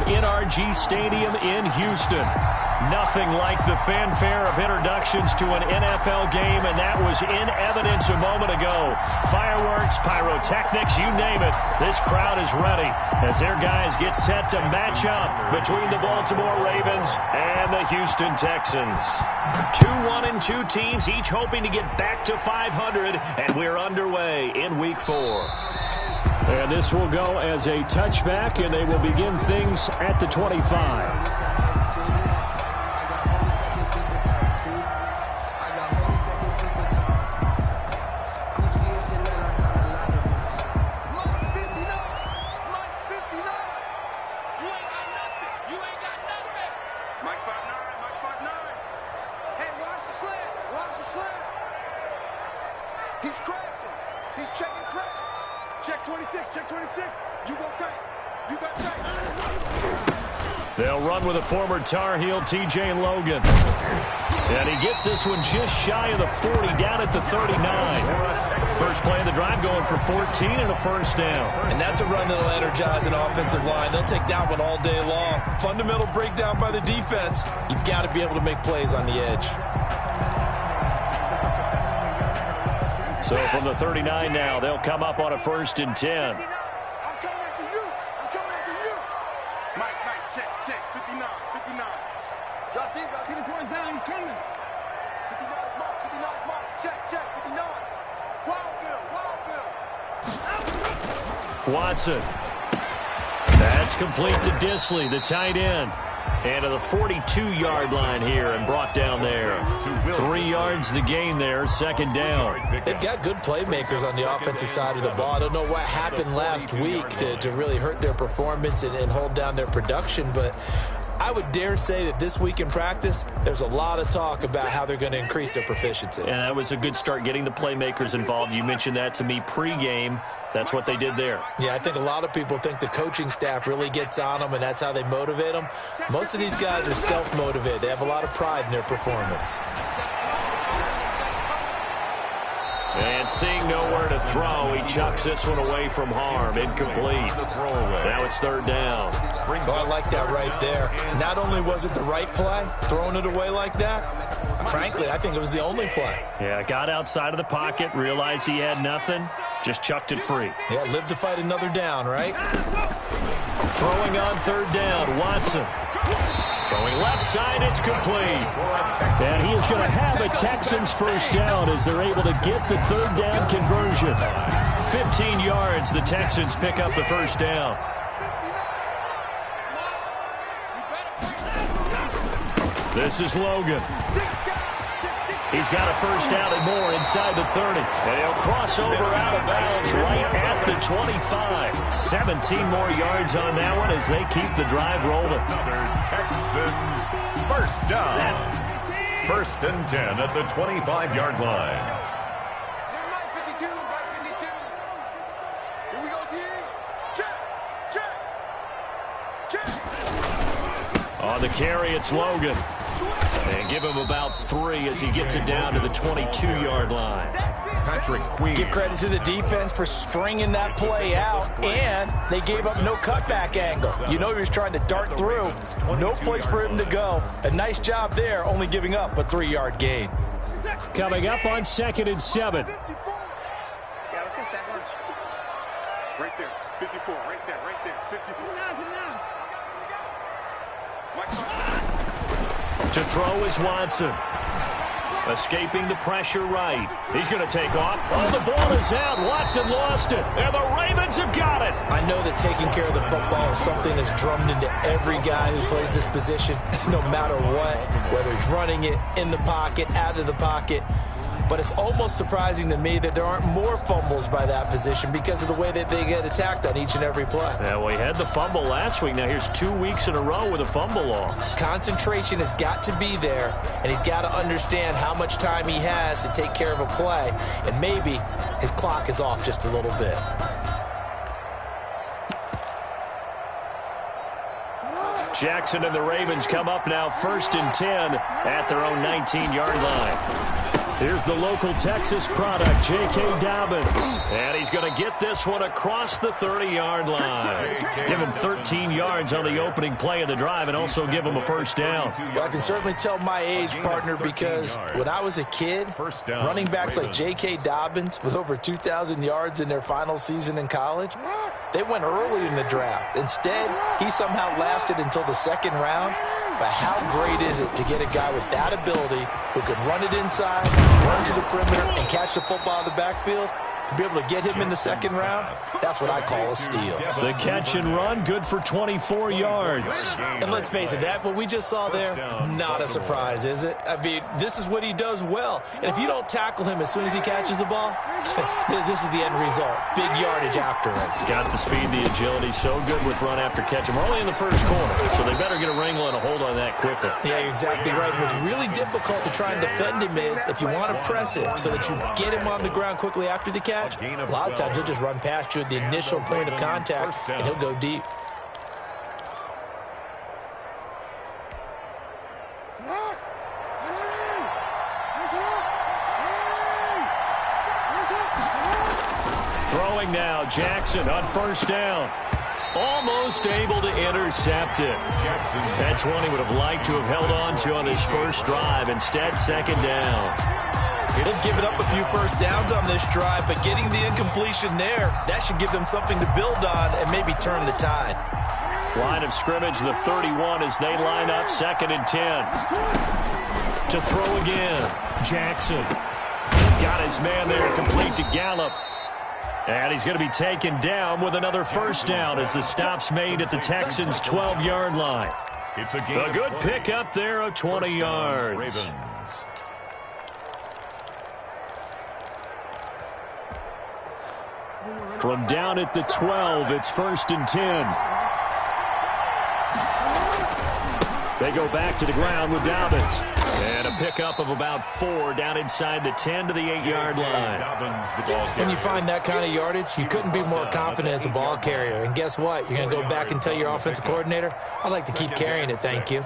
NRG Stadium in Houston. Nothing like the fanfare of introductions to an NFL game, and that was in evidence a moment ago. Fireworks, pyrotechnics, you name it. This crowd is ready as their guys get set to match up between the Baltimore Ravens and the Houston Texans. 2-1-2 teams, each hoping to get back to 500, and we're underway in Week 4. And this will go as a touchback, and they will begin things at the 25. They'll run with a former Tar Heel, T.J. Logan. And he gets this one just shy of the 40, down at the 39. First play of the drive going for 14 and a first down. And that's a run that'll energize an offensive line. They'll take that one all day long. Fundamental breakdown by the defense. You've got to be able to make plays on the edge. So from the 39 now, they'll come up on a 1st and 10. Watson. That's complete to Disley, the tight end. And to the 42-yard line here and brought down there. 3 yards the gain there, 2nd down. They've got good playmakers on the offensive side of the ball. I don't know what happened last week to really hurt their performance and hold down their production, but I would dare say that this week in practice, there's a lot of talk about how they're going to increase their proficiency. And that was a good start getting the playmakers involved. You mentioned that to me pregame. That's what they did there. Yeah, I think a lot of people think the coaching staff really gets on them, and that's how they motivate them. Most of these guys are self-motivated. They have a lot of pride in their performance. And seeing nowhere to throw, he chucks this one away from harm. Incomplete. Now it's 3rd down. Oh, I like that right there. Not only was it the right play, throwing it away like that, frankly, I think it was the only play. Yeah, got outside of the pocket, realized he had nothing, just chucked it free. Yeah, live to fight another down, right? Throwing on 3rd down, Watson. Throwing left side, it's complete. And he is going to have a Texans first down as they're able to get the 3rd down conversion. 15 yards, the Texans pick up the first down. This is Logan. He's got a first down and more inside the 30. And he'll cross over out of bounds right at the 25. 17 more yards on that one as they keep the drive rolling. Texans first down. 1st and 10 at the 25-yard line. Here we go, D. Check. On the carry, it's Logan. And give him about 3 as he gets it down to the 22-yard line. Patrick Queen. Give credit to the defense for stringing that play out, and they gave up no cutback angle. You know he was trying to dart through. No place for him to go. A nice job there, only giving up a 3-yard gain. Coming up on 2nd and 7. Yeah, let's go sack lunch. Right there, 54, right there, 54. To throw is Watson. Escaping the pressure right. He's going to take off. Oh, the ball is out. Watson lost it. And the Ravens have got it. I know that taking care of the football is something that's drummed into every guy who plays this position, no matter what, whether he's running it, in the pocket, out of the pocket. But it's almost surprising to me that there aren't more fumbles by that position because of the way that they get attacked on each and every play. Yeah, well, he had the fumble last week. Now here's 2 weeks in a row with a fumble loss. Concentration has got to be there, and he's got to understand how much time he has to take care of a play, and maybe his clock is off just a little bit. Jackson and the Ravens come up now 1st and 10 at their own 19-yard line. Here's the local Texas product, J.K. Dobbins. And he's going to get this one across the 30-yard line. Give him 13 yards on the opening play of the drive and also give him a first down. Well, I can certainly tell my age, partner, because when I was a kid, running backs like J.K. Dobbins with over 2,000 yards in their final season in college, they went early in the draft. Instead, he somehow lasted until the second round. But how great is it to get a guy with that ability who can run it inside, run to the perimeter, and catch the football in the backfield? To be able to get him in the second round, that's what I call a steal. The catch and run, good for 24 yards. And let's face it, that what we just saw there, not a surprise, is it? I mean, this is what he does well. And if you don't tackle him as soon as he catches the ball, this is the end result. Big yardage after it. Got the speed, the agility, so good with run after catch. We're only in the first quarter, so they better get a wrangle and a hold on that quickly. Yeah, you're exactly right. What's really difficult to try and defend him is if you want to press him so that you get him on the ground quickly after the catch, a lot of times he'll just run past you at the initial point of contact, and he'll go deep. Throwing now, Jackson on first down. Almost able to intercept it. That's one he would have liked to have held on to on his first drive. Instead, second down. They've given up a few first downs on this drive, but getting the incompletion there, that should give them something to build on and maybe turn the tide. Line of scrimmage, the 31 as they line up, 2nd and 10. To throw again, Jackson. Got his man there, complete to Gallup. And he's going to be taken down with another first down as the stop's made at the Texans' 12-yard line. A good pickup there of 20 yards. From down at the 12, it's 1st and 10. They go back to the ground with Dobbins. And a pickup of about 4 down inside the 10 to the 8-yard line. When you find that kind of yardage, you couldn't be more confident as a ball carrier. And guess what? You're going to go back and tell your offensive coordinator, I'd like to keep carrying it, thank you.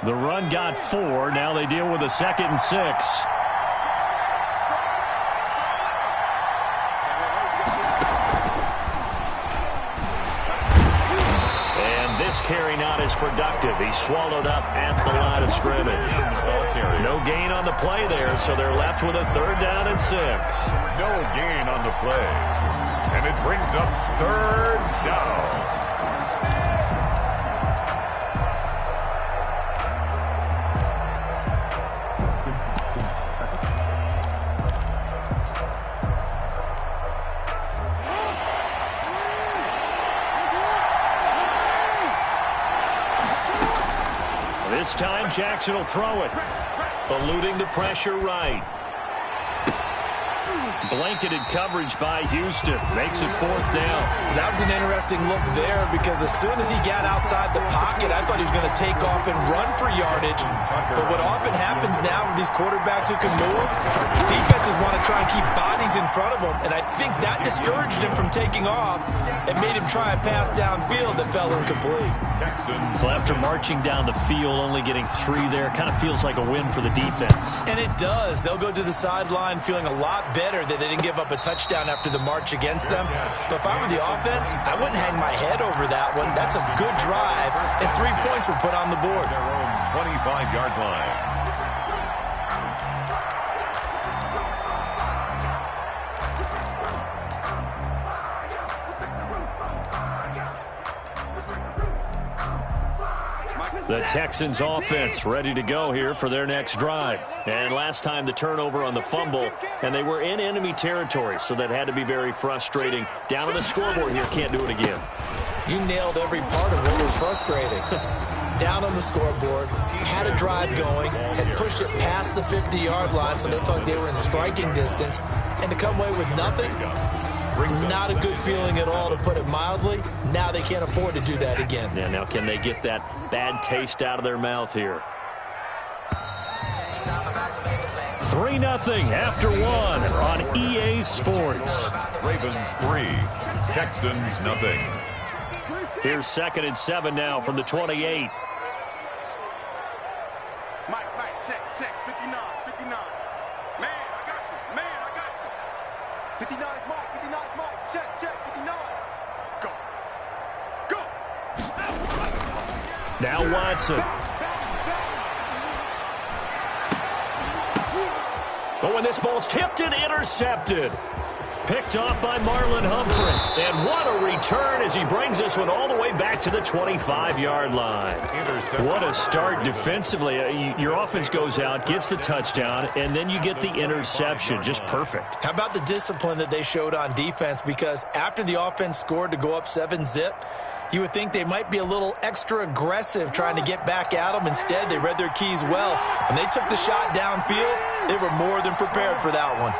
The run got 4. Now they deal with a 2nd and 6. And this carry not as productive. He's swallowed up at the line of scrimmage. No gain on the play there, so they're left with a 3rd down and 6. No gain on the play. And it brings up 3rd down. This time, Jackson will throw it. Eluding the pressure right. Blanketed coverage by Houston. Makes it 4th down. That was an interesting look there because as soon as he got outside the pocket, I thought he was going to take off and run for yardage. But what often happens now with these quarterbacks who can move, defenses want to try and keep bodies in front of them. And I think that discouraged him from taking off and made him try a pass downfield that fell incomplete. So after marching down the field, only getting 3 there, kind of feels like a win for the defense. And it does. They'll go to the sideline feeling a lot better that they didn't give up a touchdown after the march against them. But if I were the offense, I wouldn't hang my head over that one. That's a good drive, and 3 points were put on the board. Their own 25-yard line. The Texans offense ready to go here for their next drive. And last time the turnover on the fumble, and they were in enemy territory, so that had to be very frustrating. Down on the scoreboard here, can't do it again. You nailed every part of what was frustrating. Down on the scoreboard, had a drive going, had pushed it past the 50-yard line, so they thought they were in striking distance, and to come away with nothing, not a good feeling at all, to put it mildly. Now they can't afford to do that again. Yeah, now can they get that bad taste out of their mouth here? 3-0 after one on EA Sports. Ravens 3, Texans nothing. Here's 2nd and 7 now from the 28. Mike, check, 59. Man, I got you. 59 is Mike, check, 59. Go. Now Watson. Oh, and this ball's tipped and intercepted. Picked off by Marlon Humphrey. And what a return as he brings this one all the way back to the 25-yard line. What a start defensively. Your offense goes out, gets the touchdown, and then you get the interception. Just perfect. How about the discipline that they showed on defense? Because after the offense scored to go up 7-zip, you would think they might be a little extra aggressive trying to get back at them. Instead, they read their keys well. When they took the shot downfield, they were more than prepared for that one.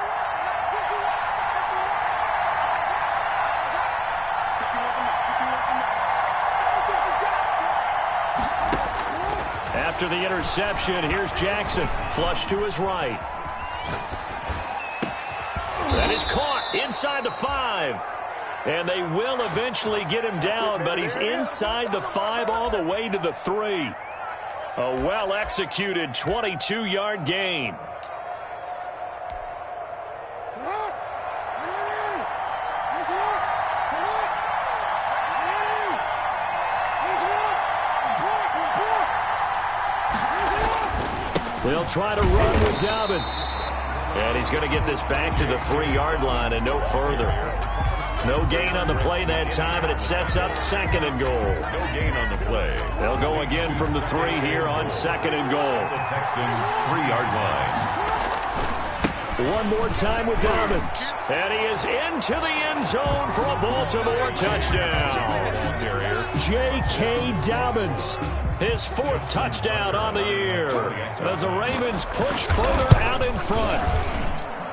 After the interception, here's Jackson. Flush to his right. That is caught inside the 5. And they will eventually get him down, but he's inside the 5 all the way to the 3. A well-executed 22-yard gain. They'll try to run with Dobbins. And he's going to get this back to the 3-yard line and no further. No gain on the play that time, and it sets up 2nd and goal. No gain on the play. They'll go again from the 3 here on 2nd and goal. The Texans 3-yard line. One more time with Dobbins. And he is into the end zone for a Baltimore touchdown. J.K. Dobbins. His 4th touchdown on the year as the Ravens push further out in front.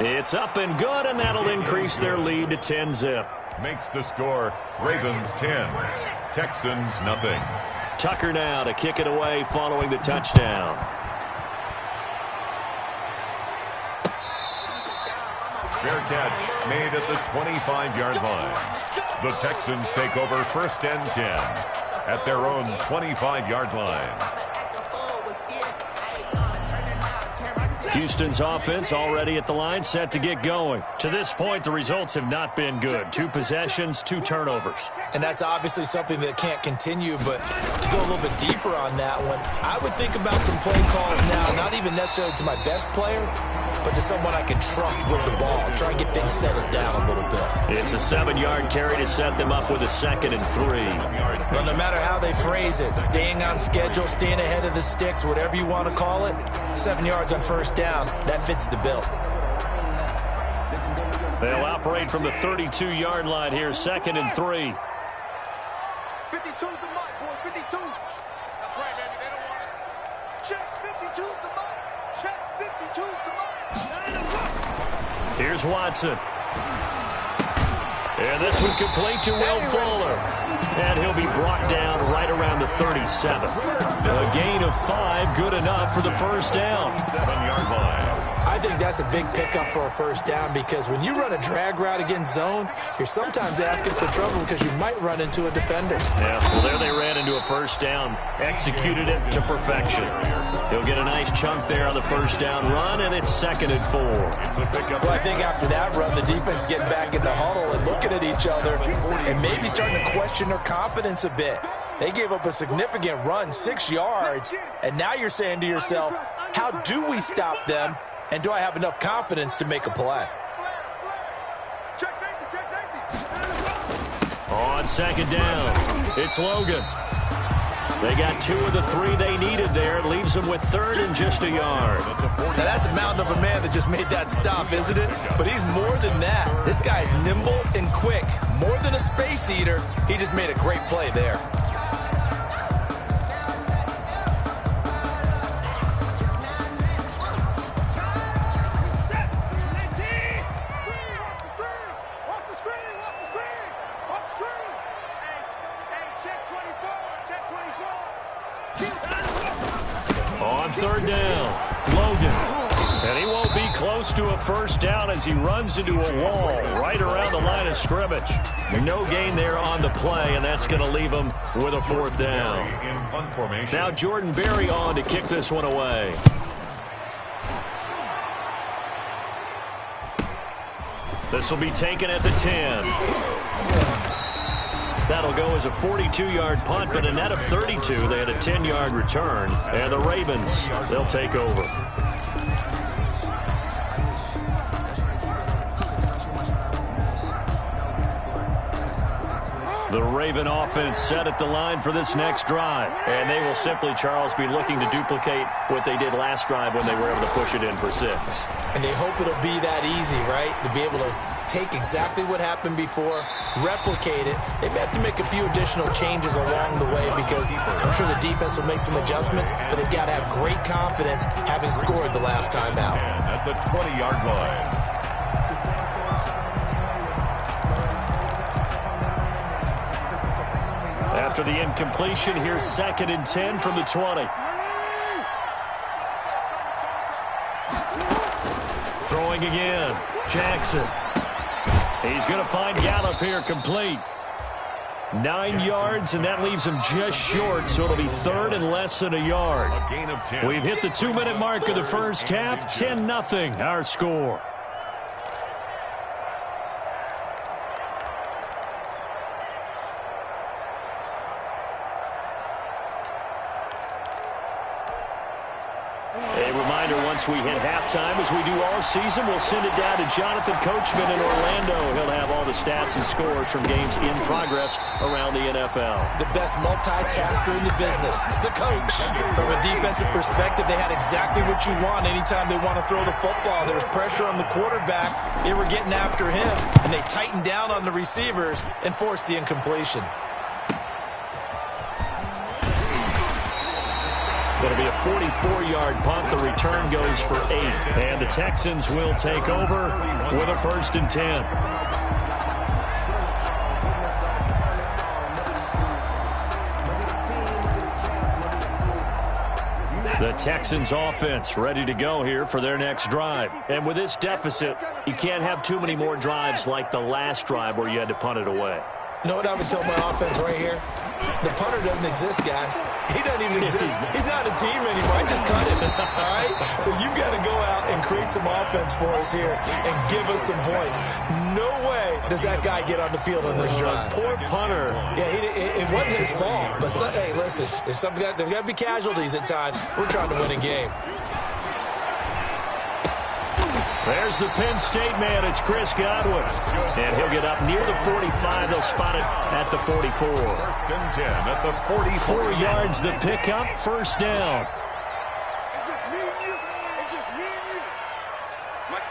It's up and good, and that'll increase their lead to 10-zip. Makes the score Ravens 10, Texans nothing. Tucker now to kick it away following the touchdown. Fair catch made at the 25-yard line. The Texans take over 1st and 10 at their own 25-yard line. Houston's offense already at the line, set to get going. To this point, the results have not been good. 2 possessions, 2 turnovers. And that's obviously something that can't continue, but to go a little bit deeper on that one, I would think about some play calls now, not even necessarily to my best player, but to someone I can trust with the ball. Try and get things settled down a little bit. It's a 7-yard carry to set them up with a 2nd and 3. Well, no matter how they phrase it, staying on schedule, staying ahead of the sticks, whatever you want to call it, 7 yards on 1st down, that fits the bill. They'll operate from the 32-yard line here, 2nd and 3. 52's the mic, boys, 52. That's right, baby, they don't want it. Check 52's the mic. Check 52's the mic. Here's Watson. And this one complete to Will Fuller. And he'll be brought down right around the 37. A gain of 5, good enough for the 1st down. 7-yard line. I think that's a big pickup for a 1st down because when you run a drag route against zone, you're sometimes asking for trouble because you might run into a defender. Yeah, well, there they ran into a 1st down. Executed it to perfection. He'll get a nice chunk there on the 1st down run, and it's 2nd and 4. It's a pickup. Well, I think after that run, the defense is getting back in the huddle and looking at each other and maybe starting to question their confidence a bit. They gave up a significant run, 6 yards, and now you're saying to yourself, how do we stop them, and do I have enough confidence to make a play? Check safety. On 2nd down, it's Logan. They got 2 of the 3 they needed there. It leaves them with 3rd and just a yard. Now, that's a mountain of a man that just made that stop, isn't it? But he's more than that. This guy's nimble and quick. More than a space eater, he just made a great play there. On 3rd down, Logan. And he won't be close to a first down as he runs into a wall right around the line of scrimmage. No gain there on the play, and that's going to leave him with a fourth down. Now Jordan Berry on to kick this one away. This will be taken at the 10. That'll go as a 42-yard punt, but a net of 32. They had a 10-yard return. And the Ravens, they'll take over. The Raven offense set at the line for this next drive. And they will simply, Charles, be looking to duplicate what they did last drive when they were able to push it in for 6. And they hope it'll be that easy, right? To be able to take exactly what happened before, replicate it. They may have to make a few additional changes along the way because I'm sure the defense will make some adjustments, but they've got to have great confidence having scored the last time out. At the 20-yard line. After the incompletion, here's 2nd and 10 from the 20. Throwing again. Jackson. He's going to find Gallup here complete. 9 yards, and that leaves him just short, so it'll be 3rd and less than a yard. We've hit the 2-minute mark of the first half. 10-0 our score. Once we hit halftime, as we do all season, we'll send it down to Jonathan Coachman in Orlando. He'll have all the stats and scores from games in progress around the NFL. The best multitasker in the business, the coach. From a defensive perspective, they had exactly what you want anytime they want to throw the football. There was pressure on the quarterback. They were getting after him, and they tightened down on the receivers and forced the incompletion. It'll be a 44-yard punt. The return goes for 8. And the Texans will take over with a 1st and 10. The Texans offense ready to go here for their next drive. And with this deficit, you can't have too many more drives like the last drive where you had to punt it away. You know what I would tell my offense right here? The punter doesn't exist, guys. He doesn't even exist. He's not a team anymore. I just cut him, all right? So you've got to go out and create some offense for us here and give us some points. No way does that guy get on the field on this drive. Poor punter. Yeah, it wasn't his fault. But, hey, listen, there's got to be casualties at times. We're trying to win a game. There's the Penn State man. It's Chris Godwin. And he'll get up near the 45. They'll spot it at the 44. 1st and 10 at the 44. 4 yards the pickup. 1st down. It's just me and you. It's just me and you. Mike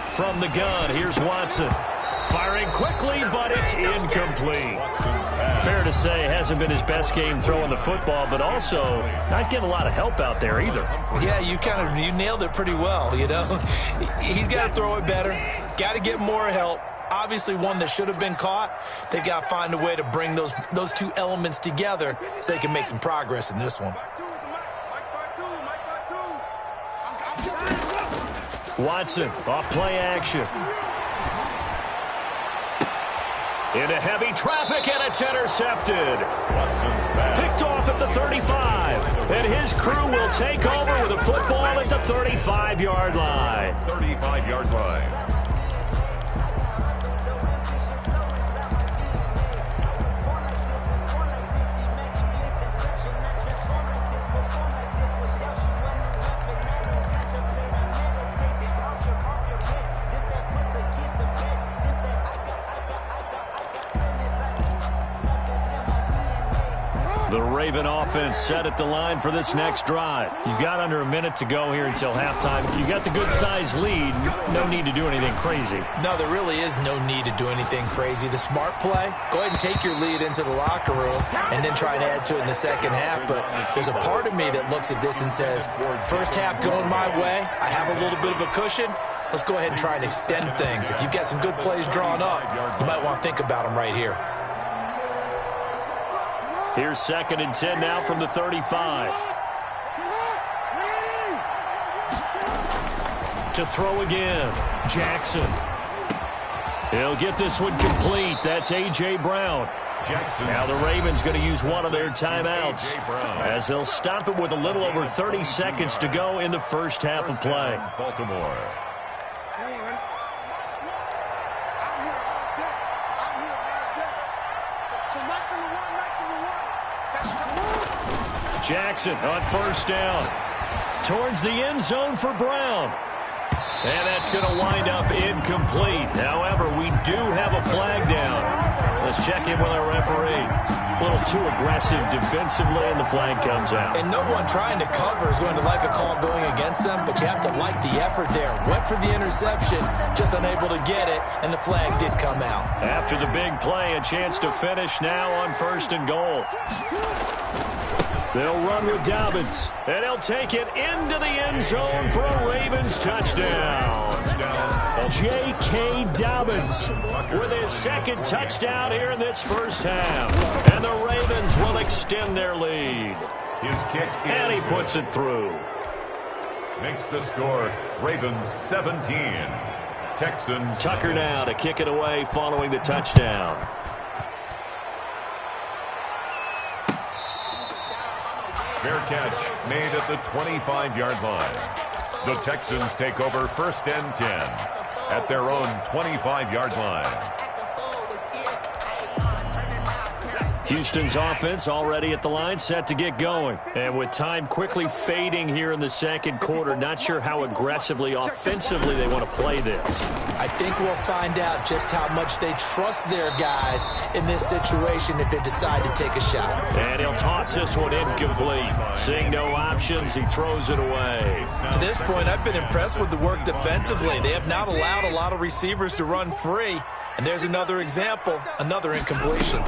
5-4. From the gun, here's Watson. Firing quickly, but it's incomplete. Fair to say, hasn't been his best game throwing the football, but also not getting a lot of help out there either. Yeah, you nailed it pretty well, you know. He's got to throw it better. Got to get more help. Obviously one that should have been caught. They've got to find a way to bring those two elements together so they can make some progress in this one. Watson off play action. Into heavy traffic, and it's intercepted. Picked off at the 35. And his crew will take over with a football at the 35-yard line. 35-yard line. The Raven offense set at the line for this next drive. You've got under a minute to go here until halftime. You've got the good-sized lead. No need to do anything crazy. No, there really is no need to do anything crazy. The smart play, go ahead and take your lead into the locker room and then try and add to it in the second half. But there's a part of me that looks at this and says, first half going my way, I have a little bit of a cushion. Let's go ahead and try and extend things. If you've got some good plays drawn up, you might want to think about them right here. Here's 2nd and 10 now from the 35. to throw again. Jackson. He'll get this one complete. That's A.J. Brown. Jackson. Now the Ravens going to use one of their timeouts as they'll stop it with a little over 30 seconds to go in the first half of play. Baltimore. Jackson on first down. Towards the end zone for Brown. And that's going to wind up incomplete. However, we do have a flag down. Let's check in with our referee. A little too aggressive defensively, and the flag comes out. And no one trying to cover is going to like a call going against them, but you have to like the effort there. Went for the interception, just unable to get it, and the flag did come out. After the big play, a chance to finish now on first and goal. They'll run with Dobbins, and he'll take it into the end zone for a Ravens touchdown. J.K. Dobbins with his second touchdown here in this first half. And the Ravens will extend their lead. His kick and he puts it through. Makes the score Ravens 17. Texans. Tucker now to kick it away following the touchdown. Fair catch made at the 25-yard line. The Texans take over first and 10 at their own 25-yard line. Houston's offense already at the line, set to get going. And with time quickly fading here in the second quarter, not sure how aggressively, offensively they want to play this. I think we'll find out just how much they trust their guys in this situation if they decide to take a shot. And he'll toss this one incomplete. Seeing no options, he throws it away. To this point, I've been impressed with the work defensively. They have not allowed a lot of receivers to run free. And there's another example, another incompletion.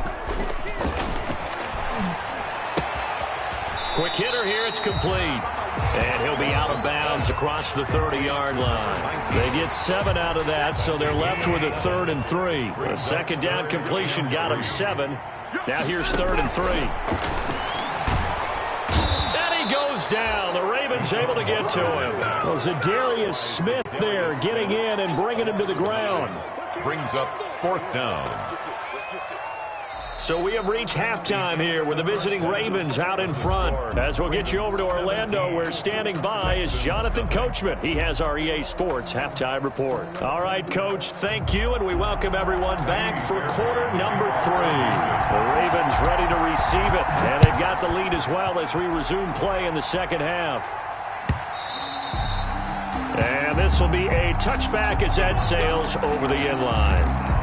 Quick hitter here, it's complete. And he'll be out of bounds across the 30-yard line. They get 7 out of that, so they're left with a 3rd and 3. A second down completion got him 7. Now here's 3rd and 3. And he goes down. The Ravens able to get to him. Well, Zadarius Smith there getting in and bringing him to the ground. Brings up 4th down. So we have reached halftime here with the visiting Ravens out in front. As we'll get you over to Orlando, where standing by is Jonathan Coachman. He has our EA Sports halftime report. All right, Coach, thank you, and we welcome everyone back for quarter number 3. The Ravens ready to receive it, and they've got the lead as well as we resume play in the second half. And this will be a touchback as Ed sails over the end line.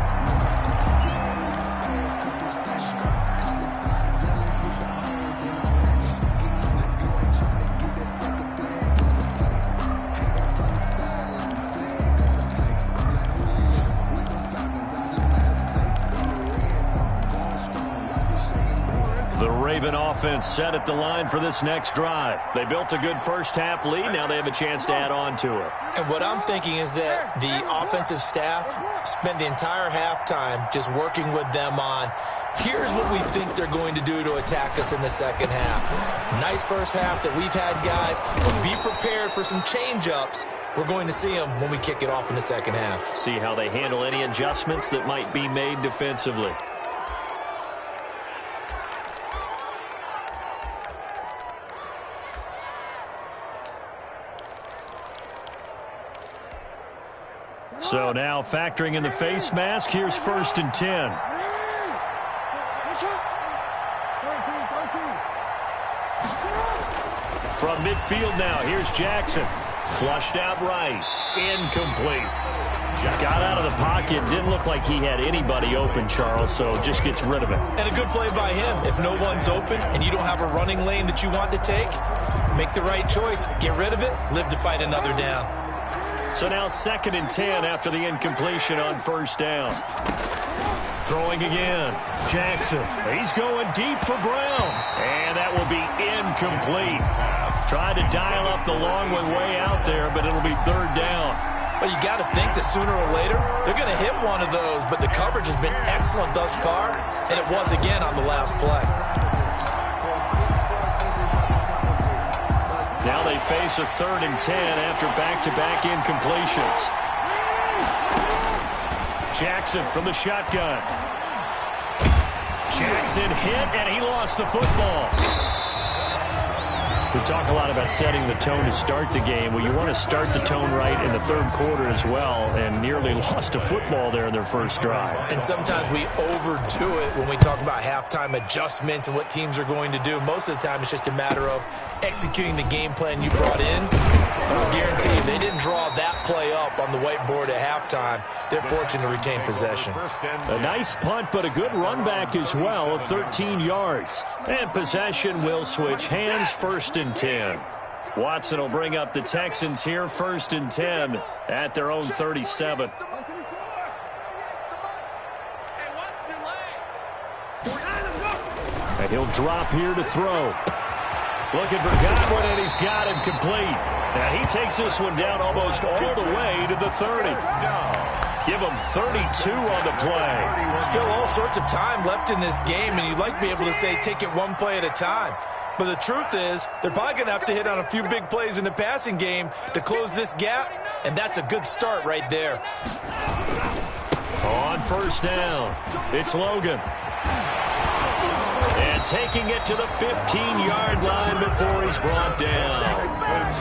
Raven offense set at the line for this next drive. They built a good first half lead. Now they have a chance to add on to it. And what I'm thinking is that the offensive staff spent the entire halftime just working with them on, here's what we think they're going to do to attack us in the second half. Nice first half that we've had, guys, but be prepared for some change-ups. We're going to see them when we kick it off in the second half. See how they handle any adjustments that might be made defensively. So now factoring in the face mask, here's 1st and 10. From midfield now, here's Jackson. Flushed out right. Incomplete. Got out of the pocket. Didn't look like he had anybody open, Charles, so just gets rid of it. And a good play by him. If no one's open and you don't have a running lane that you want to take, make the right choice. Get rid of it. Live to fight another down. So now 2nd and 10 after the incompletion on first down. Throwing again. Jackson. He's going deep for Brown. And that will be incomplete. Tried to dial up the long one way out there, but it'll be 3rd down. Well, you got to think that sooner or later they're going to hit one of those, but the coverage has been excellent thus far, and it was again on the last play. Now they face a 3rd and 10 after back-to-back incompletions. Jackson from the shotgun. Jackson hit, and he lost the football. We talk a lot about setting the tone to start the game. Well, you want to start the tone right in the 3rd quarter as well, and nearly lost a football there in their first drive. And sometimes we overdo it when we talk about halftime adjustments and what teams are going to do. Most of the time, it's just a matter of executing the game plan you brought in. But I'll guarantee you, they didn't draw that play up on the whiteboard at halftime. They're fortunate to retain possession. A nice punt, but a good run back as well of 13 yards. And possession will switch hands, 1st and 10. Watson will bring up the Texans here, 1st and 10 at their own 37. And he'll drop here to throw. Looking for Godwin, and he's got him complete. Now he takes this one down almost all the way to the 30. Give him 32 on the play. Still all sorts of time left in this game, and you'd like to be able to say take it one play at a time. But the truth is, they're probably going to have to hit on a few big plays in the passing game to close this gap, and that's a good start right there. On 1st down, it's Logan. And taking it to the 15-yard line before he's brought down.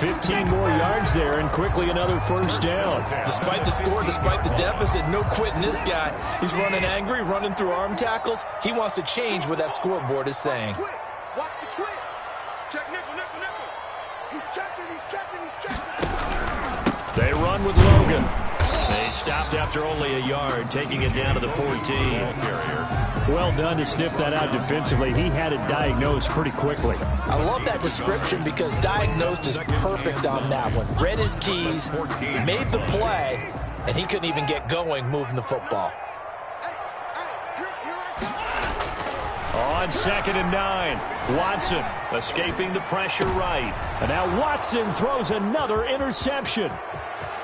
15 more yards there, and quickly another 1st down. Despite the score, despite the deficit, no quitting this guy. He's running angry, running through arm tackles. He wants to change what that scoreboard is saying. Watch the quit. Check nickel, nickel, nickel. He's checking, he's checking, he's checking. They run with Logan. They stopped after only a yard, taking it down to the 14. Well done to sniff that out defensively. He had it diagnosed pretty quickly. I love that description because diagnosed is perfect on that one. Read his keys, made the play, and he couldn't even get going moving the football. On 2nd and 9, Watson escaping the pressure right. And now Watson throws another interception.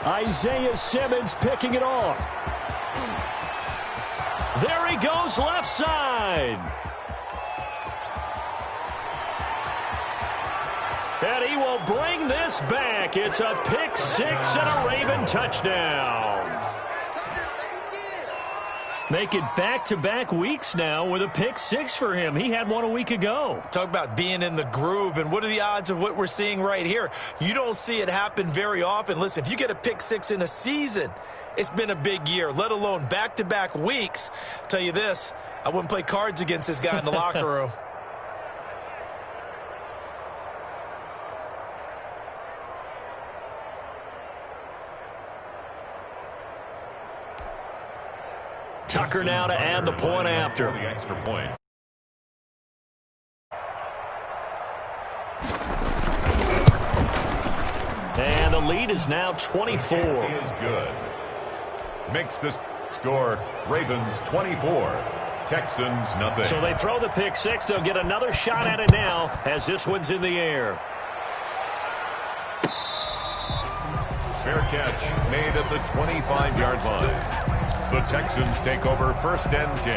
Isaiah Simmons picking it off. There he goes left side. And he will bring this back. It's a pick 6 and a Raven touchdown. Make it back-to-back weeks now with a pick 6 for him. He had one a week ago. Talk about being in the groove, and what are the odds of what we're seeing right here? You don't see it happen very often. Listen, if you get a pick 6 in a season, it's been a big year, let alone back-to-back weeks. Tell you this, I wouldn't play cards against this guy in the locker room. Tucker now to add the point after. The extra point. And the lead is now 24. Is good. Makes the score Ravens 24, Texans nothing. So they throw the pick 6. They'll get another shot at it now as this one's in the air. Fair catch made at the 25-yard line. The Texans take over 1st and 10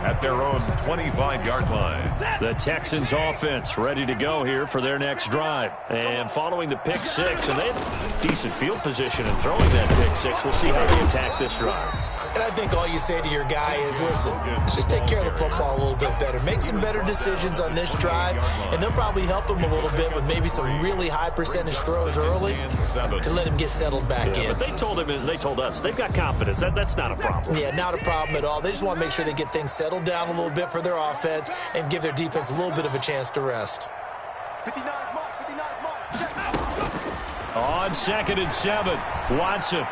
at their own 25-yard line. The Texans offense ready to go here for their next drive. And following the pick 6, and they have decent field position in throwing that pick 6. We'll see how they attack this drive. And I think all you say to your guy is, listen, let's just take care of the football a little bit better. Make some better decisions on this drive, and they'll probably help him a little bit with maybe some really high percentage throws early to let him get settled back in. But they told him, and they told us, they've got confidence. That's not a problem. Yeah, not a problem at all. They just want to make sure they get things settled down a little bit for their offense and give their defense a little bit of a chance to rest. 59 mark, 59 mark. Check. On 2nd and 7, Watson.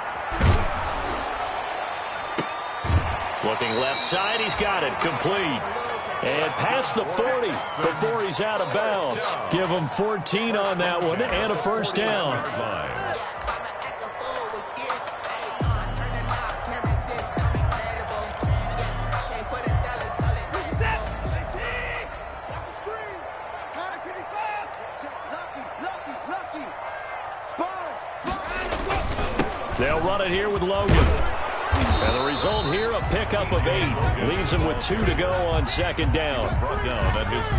Looking left side, he's got it, complete. And past the 40 before he's out of bounds. Give him 14 on that one and a 1st down. They'll run it here with Logan. And the result here, a pickup of 8. Leaves him with 2 to go on second down.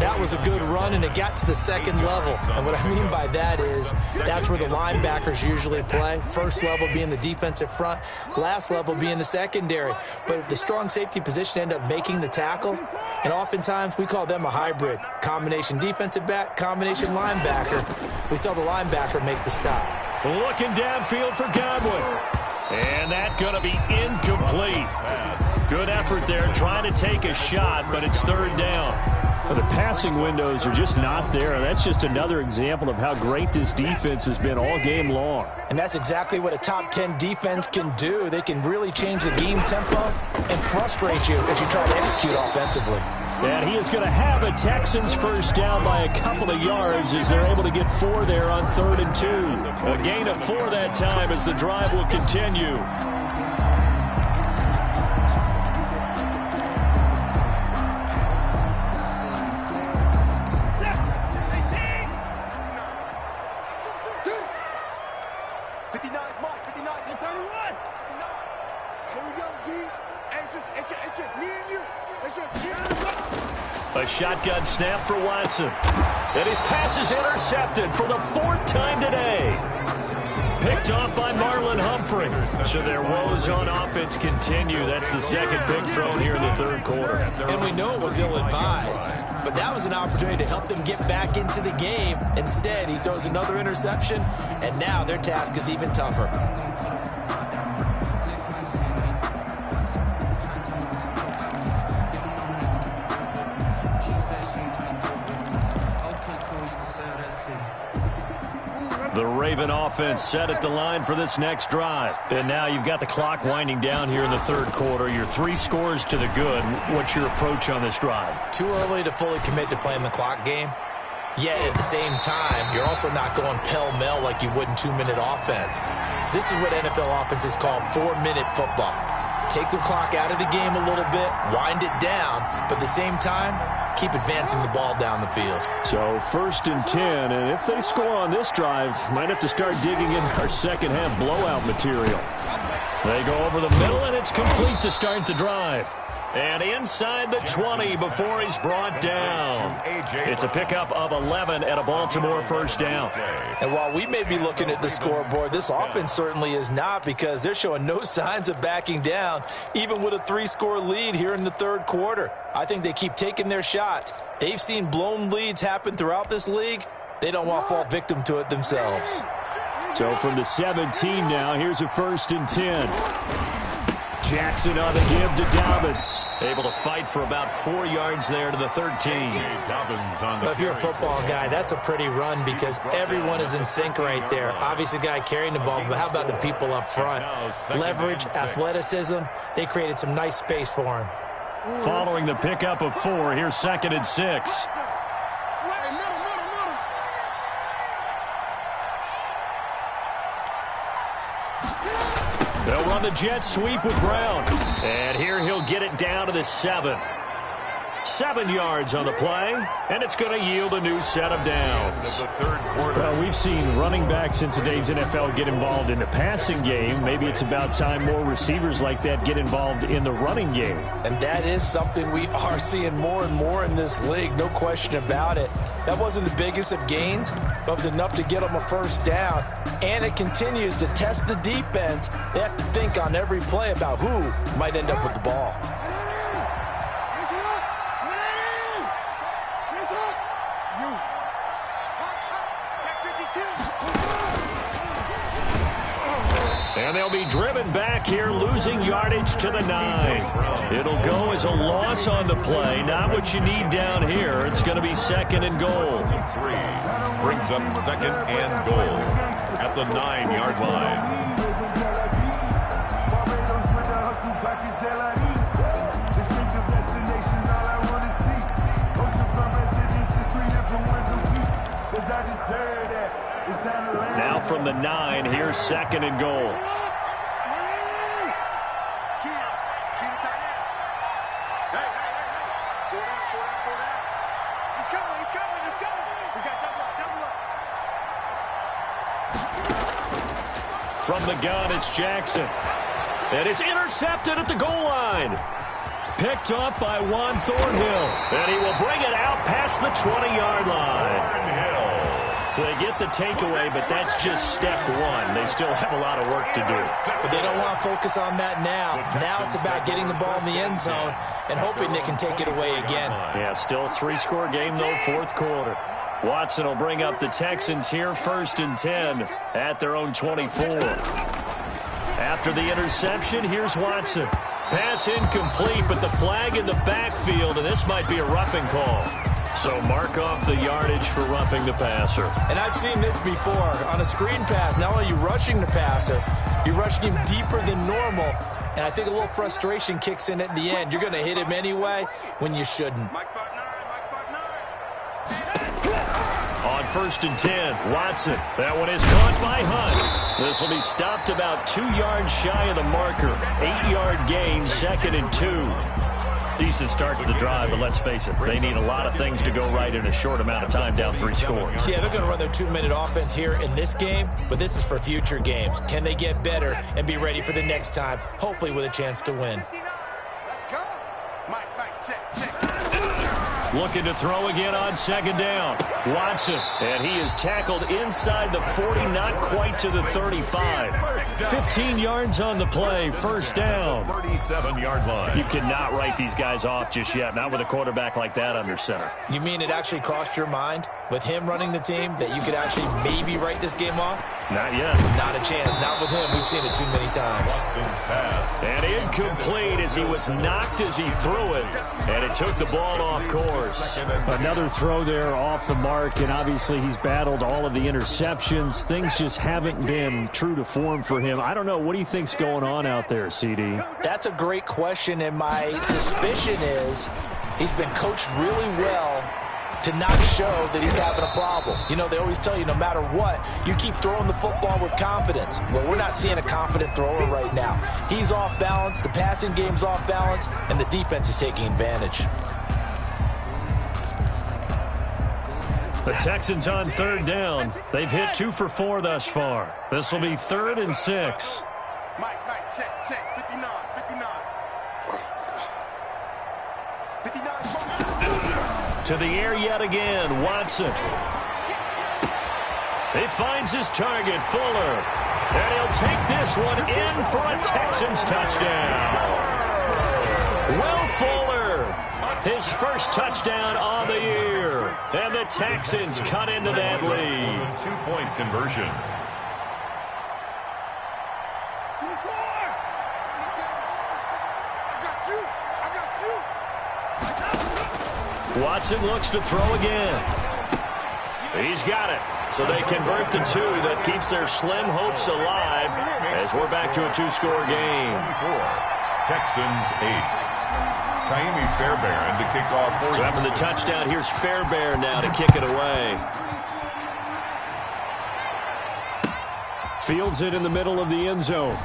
That was a good run, and it got to the second level. And what I mean by that is that's where the linebackers usually play. First level being the defensive front, last level being the secondary. But the strong safety position ended up making the tackle, and oftentimes we call them a hybrid. Combination defensive back, combination linebacker. We saw the linebacker make the stop. Looking downfield for Godwin. And that's going to be incomplete. Good effort there, trying to take a shot, but it's third down. Well, the passing windows are just not there. That's just another example of how great this defense has been all game long. And that's exactly what a top 10 defense can do. They can really change the game tempo and frustrate you as you try to execute offensively. And he is going to have a Texans first down by a couple of yards as they're able to get 4 there on 3rd and 2. A gain of 4 that time as the drive will continue. A shotgun snap for Watson. And his pass is intercepted for the 4th time today. Picked off by Marlon Humphrey. So their woes on offense continue. That's the second pick thrown here in the 3rd quarter. And we know it was ill-advised, but that was an opportunity to help them get back into the game. Instead, he throws another interception, and now their task is even tougher. The Raven offense set at the line for this next drive. And now you've got the clock winding down here in the 3rd quarter. You're 3 scores to the good. What's your approach on this drive? Too early to fully commit to playing the clock game. Yet at the same time, you're also not going pell-mell like you would in 2-minute offense. This is what NFL offenses call 4-minute football. Take the clock out of the game a little bit, wind it down, but at the same time, keep advancing the ball down the field. So 1st and 10, and if they score on this drive, might have to start digging in our second half blowout material. They go over the middle, and it's complete to start the drive. And inside the 20 before he's brought down. It's a pickup of 11 at a Baltimore first down. And while we may be looking at the scoreboard, this offense certainly is not, because they're showing no signs of backing down, even with a 3-score lead here in the 3rd quarter. I think they keep taking their shots. They've seen blown leads happen throughout this league. They don't want to fall victim to it themselves. So from the 17 now, here's a 1st and 10. Jackson on the give to Dobbins. Able to fight for about 4 yards there to the 13. If you're a football guy, that's a pretty run, because everyone is in sync right there. Obviously, the guy carrying the ball, but how about the people up front? Leverage, athleticism, they created some nice space for him. Following the pickup of 4, here's 2nd and 6. They'll run the jet sweep with Brown. And here he'll get it down to the 7. 7 yards on the play, and it's going to yield a new set of downs. Well, we've seen running backs in today's NFL get involved in the passing game. Maybe it's about time more receivers like that get involved in the running game. And that is something we are seeing more and more in this league, no question about it. That wasn't the biggest of gains, but it was enough to get them a first down. And it continues to test the defense. They have to think on every play about who might end up with the ball. And they'll be driven back here, losing yardage to the 9. It'll go as a loss on the play. Not what you need down here. It's going to be 2nd and goal. 3 brings up 2nd and goal at the 9-yard line. Now from the 9, here's 2nd and goal. From the gun, it's Jackson. And it's intercepted at the goal line. Picked up by Juan Thornhill. And he will bring it out past the 20-yard line. So they get the takeaway, but that's just step one. They still have a lot of work to do. But they don't want to focus on that now. Now it's about getting the ball in the end zone and hoping they can take it away again. Yeah, still a 3-score game, though, fourth quarter. Watson will bring up the Texans here, 1st and 10 at their own 24. After the interception, here's Watson. Pass incomplete, but the flag in the backfield, and this might be a roughing call. So mark off the yardage for roughing the passer. And I've seen this before. On a screen pass, not only are you rushing the passer, you're rushing him deeper than normal. And I think a little frustration kicks in at the end. You're going to hit him anyway when you shouldn't. On 1st and 10, Watson. That one is caught by Hunt. This will be stopped about 2 yards shy of the marker. 8-yard gain, 2nd and 2. Decent start to the drive, but let's face it, they need a lot of things to go right in a short amount of time, down 3 scores. Yeah, they're going to run their 2-minute offense here in this game, but this is for future games. Can they get better and be ready for the next time, hopefully with a chance to win? Let's go. Mike, check. Looking to throw again on 2nd down. Watson, and he is tackled inside the 40, not quite to the 35. 15 yards on the play, 1st down. 37-yard line. You cannot write these guys off just yet, not with a quarterback like that under center. You mean it actually crossed your mind with him running the team that you could actually maybe write this game off? Not yet. Not a chance. Not with him. We've seen it too many times. And incomplete as he was knocked as he threw it. And it took the ball off course. Another throw there off the mark, and obviously he's battled all of the interceptions. Things just haven't been true to form for him. I don't know. What do you think's going on out there, CD? That's a great question, and my suspicion is he's been coached really well to not show that he's having a problem. You know, they always tell you no matter what, you keep throwing the football with confidence. Well, we're not seeing a confident thrower right now. He's off balance, the passing game's off balance, and the defense is taking advantage. The Texans on 3rd down. They've hit 2 for 4 thus far. This will be 3rd and 6. Mike, check. 59. 59. To the air yet again, Watson. He finds his target, Fuller. And he'll take this one in for a Texans touchdown. Will Fuller, his first touchdown on the year. And the Texans cut into that lead. 2-point conversion. Watson looks to throw again. He's got it. So they convert the 2. That keeps their slim hopes alive as we're back to a 2-score game. Texans 8. Kaimi Fairbairn to kick off. So after the touchdown, here's Fairbairn now to kick it away. Fields it in the middle of the end zone.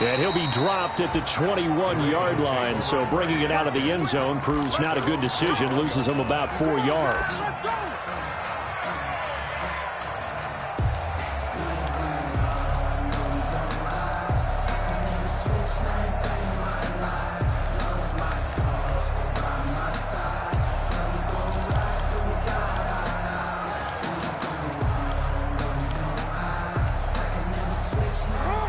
And he'll be dropped at the 21-yard line, so bringing it out of the end zone proves not a good decision, loses him about 4 yards.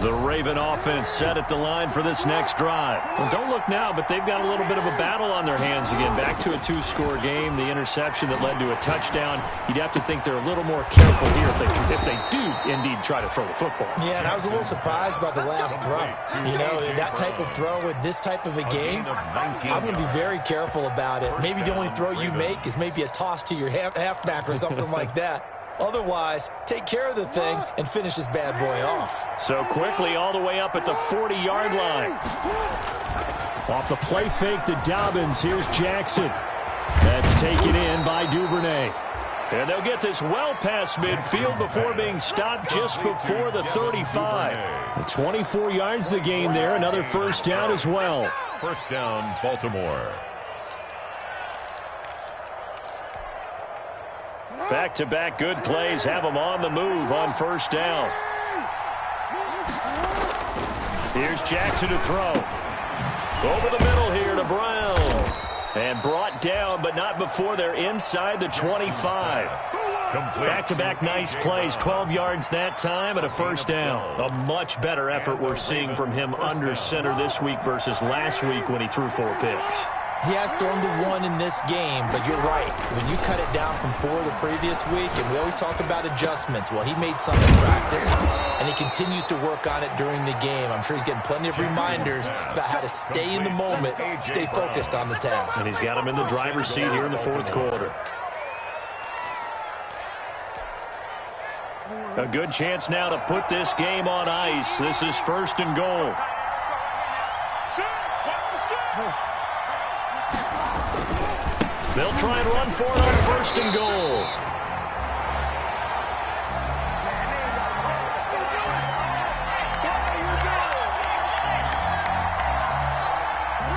The Raven offense set at the line for this next drive. Well, don't look now, but they've got a little bit of a battle on their hands again. Back to a 2-score game. The interception that led to a touchdown. You'd have to think they're a little more careful here if they do indeed try to throw the football. Yeah, and I was a little surprised by the last throw. You know, that type of throw in this type of a game, I'm going to be very careful about it. Maybe the only throw you make is maybe a toss to your halfback or something like that. Otherwise, take care of the thing and finish this bad boy off. So quickly all the way up at the 40-yard line. Off the play fake to Dobbins, here's Jackson. That's taken in by Duvernay. And they'll get this well past midfield before being stopped just before the 35. 24 yards the gain there, another first down as well. First down, Baltimore. Back-to-back good plays have them on the move on first down. Here's Jackson to throw. Over the middle here to Brown. And brought down, but not before they're inside the 25. Back-to-back nice plays, 12 yards that time and a first down. A much better effort we're seeing from him under center this week versus last week when he threw 4 picks. He has thrown the 1 in this game, but you're right. When you cut it down from 4 the previous week, and we always talk about adjustments, well, he made some in practice, and he continues to work on it during the game. I'm sure he's getting plenty of reminders about how to stay in the moment, stay focused on the task. And he's got him in the driver's seat here in the 4th quarter. A good chance now to put this game on ice. This is 1st and goal. They'll try and run for it on 1st and goal.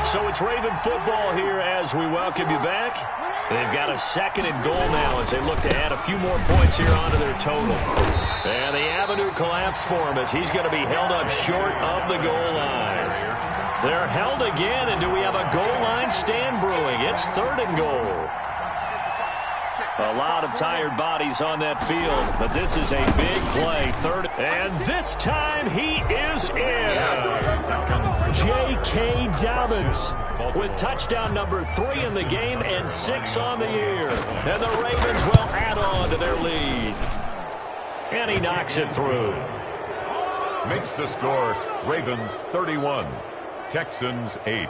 So it's Raven football here as we welcome you back. They've got a 2nd and goal now as they look to add a few more points here onto their total. And the avenue collapsed for him as he's going to be held up short of the goal line. They're held again, and do we have a goal line stand brewing? It's 3rd and goal. A lot of tired bodies on that field, but this is a big play. 3rd, and this time he is in. Yes. J.K. Dobbins with touchdown number 3 in the game and 6 on the year. And the Ravens will add on to their lead. And he knocks it through. Makes the score Ravens 31. Texans 8.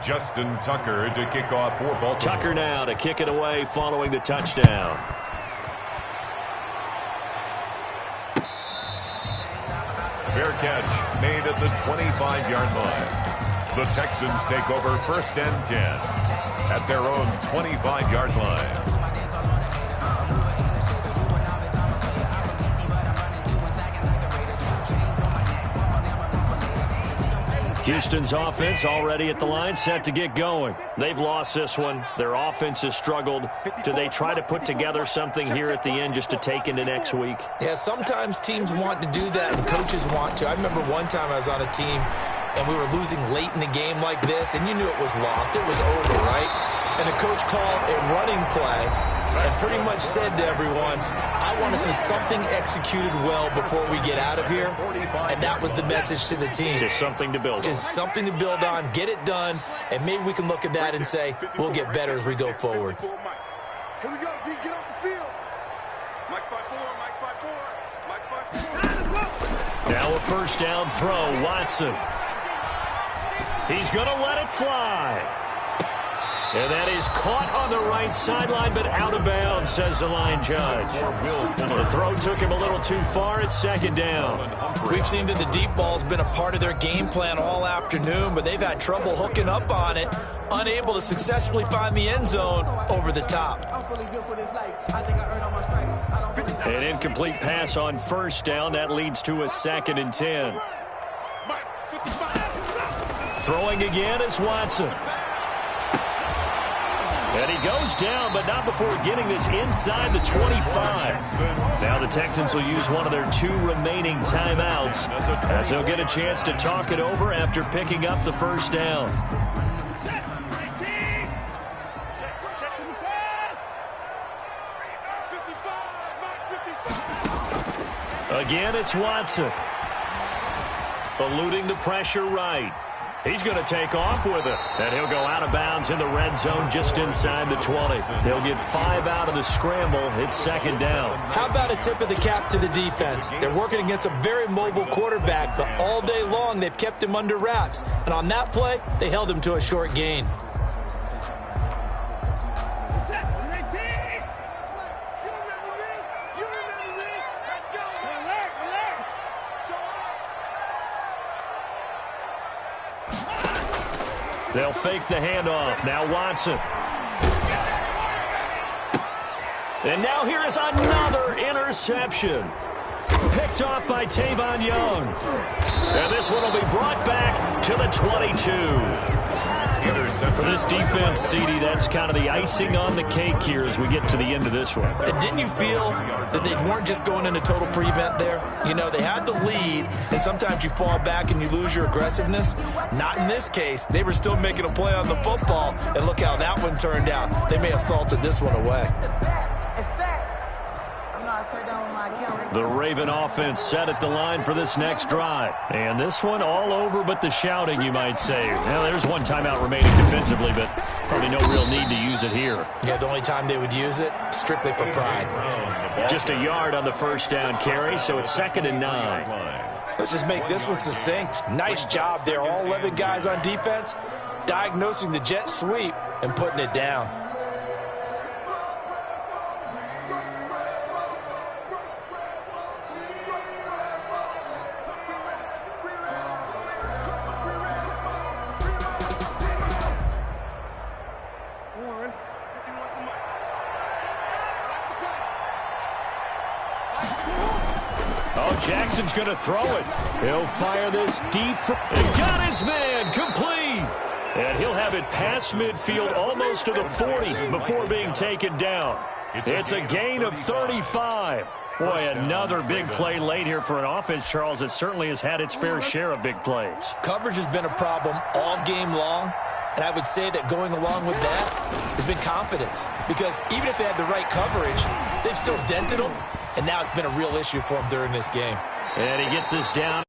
Justin Tucker to kick off for Baltimore. Tucker now to kick it away following the touchdown. Fair catch made at the 25-yard line. The Texans take over 1st and 10 at their own 25-yard line. Houston's offense already at the line, set to get going. They've lost this one. Their offense has struggled. Do they try to put together something here at the end just to take into next week? Yeah, sometimes teams want to do that and coaches want to. I remember one time I was on a team and we were losing late in the game like this, and you knew it was lost. It was over, right? And the coach called a running play and pretty much said to everyone, I want to see something executed well before we get out of here. And that was the message to the team. Just something to build on. Just something to build on, get it done, and maybe we can look at that and say, we'll get better as we go forward. Here we go, G, get off the field. Mike's 5-4, Mike's 5-4, Mike's 5-4. Now a 1st down throw, Watson. He's going to let it fly. And that is caught on the right sideline, but out of bounds, says the line judge. The throw took him a little too far. It's 2nd down. We've seen that the deep ball's been a part of their game plan all afternoon, but they've had trouble hooking up on it, unable to successfully find the end zone over the top. An incomplete pass on 1st down. That leads to a 2nd and 10. Throwing again is Watson. And he goes down, but not before getting this inside the 25. Now the Texans will use one of their 2 remaining timeouts as they'll get a chance to talk it over after picking up the 1st down. Again, it's Watson. Eluding the pressure right. He's going to take off with it, and he'll go out of bounds in the red zone just inside the 20. They'll get 5 out of the scramble. It's 2nd down. How about a tip of the cap to the defense? They're working against a very mobile quarterback, but all day long they've kept him under wraps. And on that play, they held him to a short gain. They'll fake the handoff. Now Watson. And now here is another interception. Picked off by Tavon Young. And this one will be brought back to the 22. For this defense, CD, that's kind of the icing on the cake here as we get to the end of this one. And didn't you feel that they weren't just going into total prevent there? You know, they had the lead, and sometimes you fall back and you lose your aggressiveness. Not in this case. They were still making a play on the football, and look how that one turned out. They may have salted this one away. The Raven offense set at the line for this next drive. And this one all over but the shouting, you might say. Well, there's one timeout remaining defensively, but probably no real need to use it here. Yeah, the only time they would use it, strictly for pride. Just a yard on the first down carry, so it's 2nd and 9. Let's just make this one succinct. Nice job there, all 11 guys on defense, diagnosing the jet sweep and putting it down. Jackson's going to throw it. He'll fire this deep. And got his man complete. And he'll have it past midfield almost to the 40 before being taken down. It's a gain of 35. Boy, another big play late here for an offense, Charles, that certainly has had its fair share of big plays. Coverage has been a problem all game long. And I would say that going along with that has been confidence. Because even if they had the right coverage, they've still dented them. And now it's been a real issue for him during this game. And he gets this down.